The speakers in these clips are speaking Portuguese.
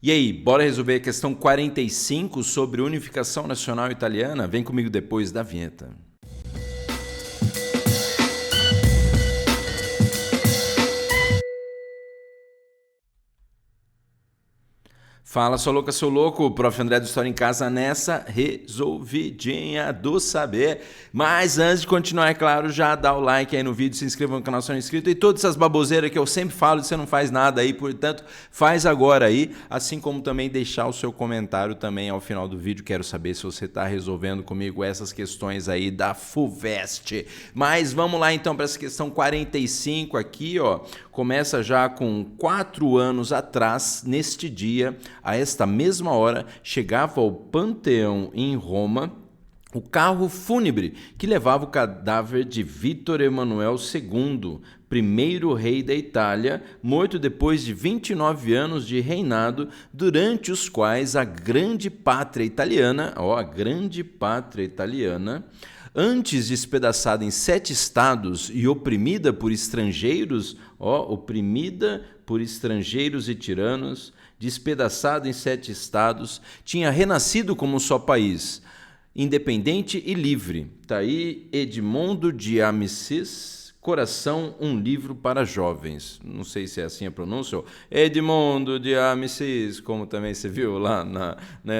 E aí, bora resolver a questão 45 sobre unificação nacional italiana? Vem comigo depois da vinheta. Fala, sou louca, sou louco, prof. André do História em Casa nessa resolvidinha do saber. Mas antes de continuar, é claro, já dá o like aí no vídeo, se inscreva no canal se não é inscrito e todas essas baboseiras que eu sempre falo, você não faz nada aí, portanto, faz agora aí, assim como também deixar o seu comentário também ao final do vídeo. Quero saber se você está resolvendo comigo essas questões aí da FUVEST. Mas vamos lá então para essa questão 45 aqui, ó. Começa já com 4 anos atrás, neste dia, a esta mesma hora, chegava ao Panteão em Roma o carro fúnebre que levava o cadáver de Vítor Emanuel II, primeiro rei da Itália, morto depois de 29 anos de reinado, durante os quais a grande pátria italiana, antes despedaçada em 7 estados e oprimida por estrangeiros, e tiranos, despedaçada em 7 estados, tinha renascido como um só país, independente e livre. Tá aí Edmondo de Amicis, Coração, um livro para jovens. Não sei se é assim a pronúncia. Edmondo de Amicis, como também você viu lá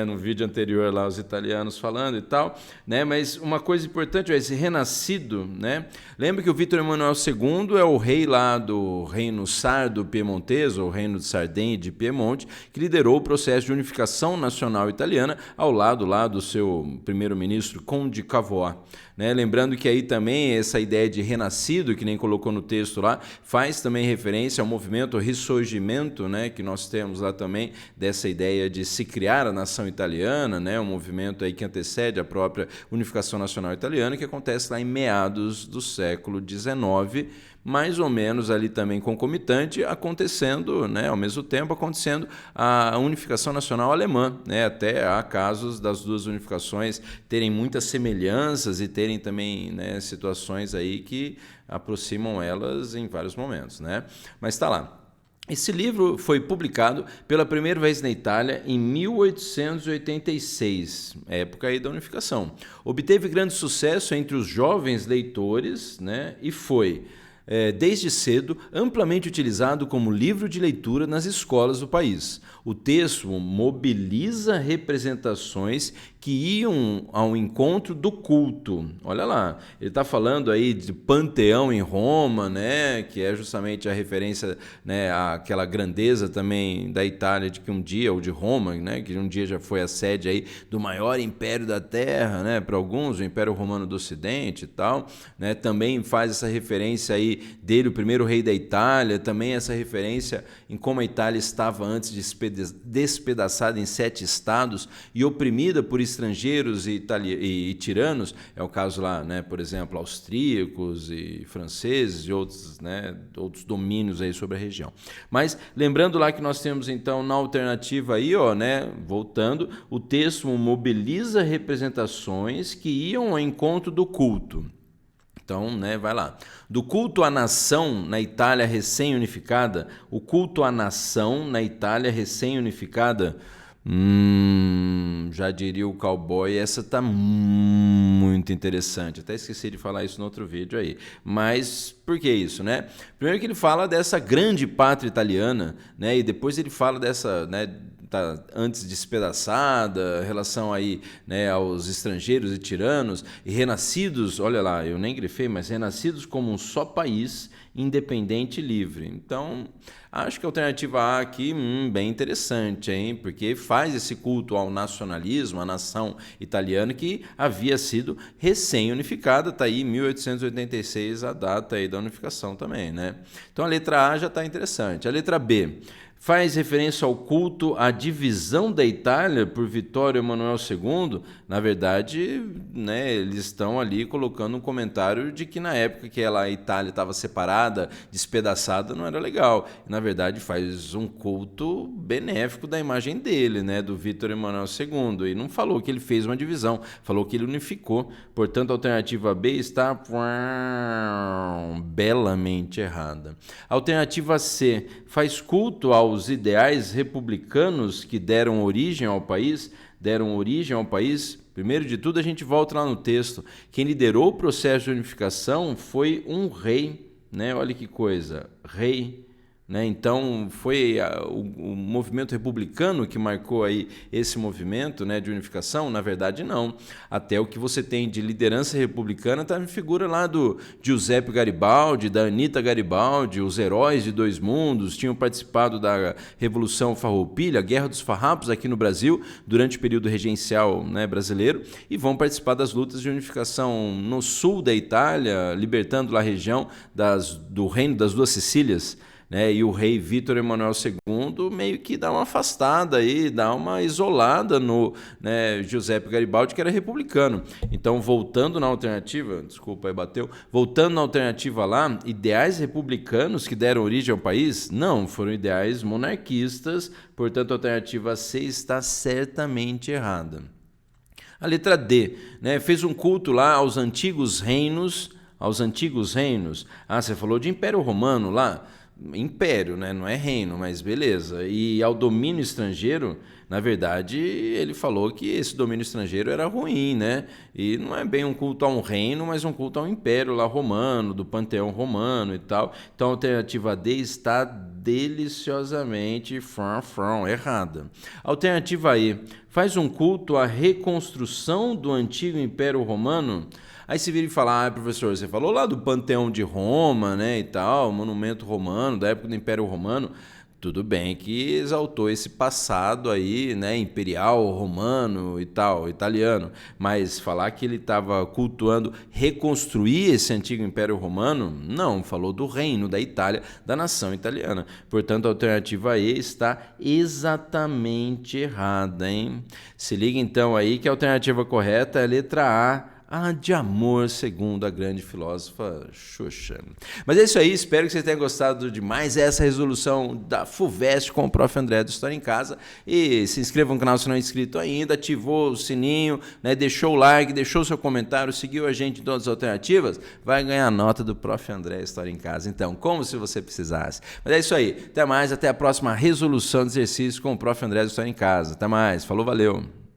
no vídeo anterior, lá os italianos falando e tal. Né? Mas uma coisa importante é esse renascido. Né? Lembra que o Vítor Emanuel II é o rei lá do reino sardo-piemontês, ou reino de Sardenha e de Piemonte, que liderou o processo de unificação nacional italiana ao lado lá do seu primeiro-ministro, Conde Cavour. Né? Lembrando que aí também essa ideia de renascido, que nem colocou no texto lá, faz também referência ao movimento Risorgimento, né? Que nós temos lá também, dessa ideia de se criar a nação italiana, né? Um movimento aí que antecede a própria unificação nacional italiana, que acontece lá em meados do século XIX, mais ou menos ali também concomitante, acontecendo, né, ao mesmo tempo acontecendo a unificação nacional alemã, né, até há casos das duas unificações terem muitas semelhanças e terem também, né, situações aí que aproximam elas em vários momentos, né? Mas está lá. Esse livro foi publicado pela primeira vez na Itália em 1886, época aí da unificação. Obteve grande sucesso entre os jovens leitores, né, e foi desde cedo, amplamente utilizado como livro de leitura nas escolas do país. O texto mobiliza representações que iam ao encontro do culto. Olha lá, ele está falando aí de Panteão em Roma, né, que é justamente a referência, né, àquela grandeza também da Itália, de que um dia, ou de Roma, né, que um dia já foi a sede aí do maior império da Terra, né, para alguns, o Império Romano do Ocidente e tal, né, também faz essa referência aí dele, o primeiro rei da Itália, também essa referência em como a Itália estava antes despedaçada em 7 estados e oprimida por estrangeiros e tiranos, é o caso lá, né, por exemplo, austríacos e franceses e outros, né, outros domínios aí sobre a região. Mas lembrando lá que nós temos então na alternativa aí, ó, né, voltando, o texto mobiliza representações que iam ao encontro do culto. Então, né, vai lá. Do culto à nação na Itália recém-unificada, o culto à nação na Itália recém-unificada, já diria o cowboy, essa tá muito interessante. Até esqueci de falar isso no outro vídeo aí. Mas por que isso, né? Primeiro que ele fala dessa grande pátria italiana, né? E depois ele fala dessa, né, tá antes despedaçada, relação aí, né, aos estrangeiros e tiranos, e renascidos, olha lá, eu nem grifei, mas renascidos como um só país, independente e livre. Então, acho que a alternativa A aqui, bem interessante, hein? Porque faz esse culto ao nacionalismo, à nação italiana que havia sido recém-unificada, tá aí 1886 a data aí da unificação também, né? Então a letra A já está interessante. A letra B faz referência ao culto à divisão da Itália por Vittorio Emanuel II. Na verdade, né, eles estão ali colocando um comentário de que na época que a Itália estava separada, despedaçada, não era legal. Na verdade, faz um culto benéfico da imagem dele, né, do Vittorio Emanuel II. E não falou que ele fez uma divisão, falou que ele unificou. Portanto, a alternativa B está belamente errada. A alternativa C faz culto ao aos ideais republicanos que deram origem ao país, primeiro de tudo a gente volta lá no texto, quem liderou o processo de unificação foi um rei, né? Olha que coisa, rei. Né? Então, foi o movimento republicano que marcou aí esse movimento, né, de unificação? Na verdade, não. Até o que você tem de liderança republicana está em figura lá do Giuseppe Garibaldi, da Anita Garibaldi, os heróis de dois mundos, tinham participado da Revolução Farroupilha, a Guerra dos Farrapos aqui no Brasil, durante o período regencial, né, brasileiro, e vão participar das lutas de unificação no sul da Itália, libertando lá a região do Reino das Duas Sicílias. Né, e o rei Vítor Emanuel II meio que dá uma afastada aí, dá uma isolada no, né, Giuseppe Garibaldi, que era republicano. Então, voltando na alternativa, desculpa, aí bateu, voltando na alternativa lá, ideais republicanos que deram origem ao país? Não, foram ideais monarquistas, portanto, a alternativa C está certamente errada. A letra D, né, fez um culto lá aos antigos reinos. Ah, você falou de Império Romano lá? Império, né? Não é reino, mas beleza. E ao domínio estrangeiro, na verdade, ele falou que esse domínio estrangeiro era ruim, né? E não é bem um culto a um reino, mas um culto ao império lá romano, do panteão romano e tal. Então a alternativa D está deliciosamente errada. Alternativa E, faz um culto à reconstrução do antigo Império Romano. Aí você vira e fala, professor, você falou lá do Panteão de Roma, né, e tal, monumento romano, da época do Império Romano. Tudo bem que exaltou esse passado aí, né, imperial, romano e tal, italiano, mas falar que ele estava cultuando reconstruir esse antigo Império Romano, não, falou do reino da Itália, da nação italiana. Portanto, a alternativa E está exatamente errada, hein? Se liga então aí que a alternativa correta é a letra A de amor, segundo a grande filósofa Xuxa. Mas é isso aí, espero que vocês tenham gostado de mais essa resolução da FUVEST com o Prof. André do História em Casa. E se inscreva no canal se não é inscrito ainda, ativou o sininho, né, deixou o like, deixou o seu comentário, seguiu a gente em todas as alternativas, vai ganhar a nota do Prof. André História em Casa. Então, como se você precisasse. Mas é isso aí, até mais, até a próxima resolução de exercício com o Prof. André do História em Casa. Até mais, falou, valeu!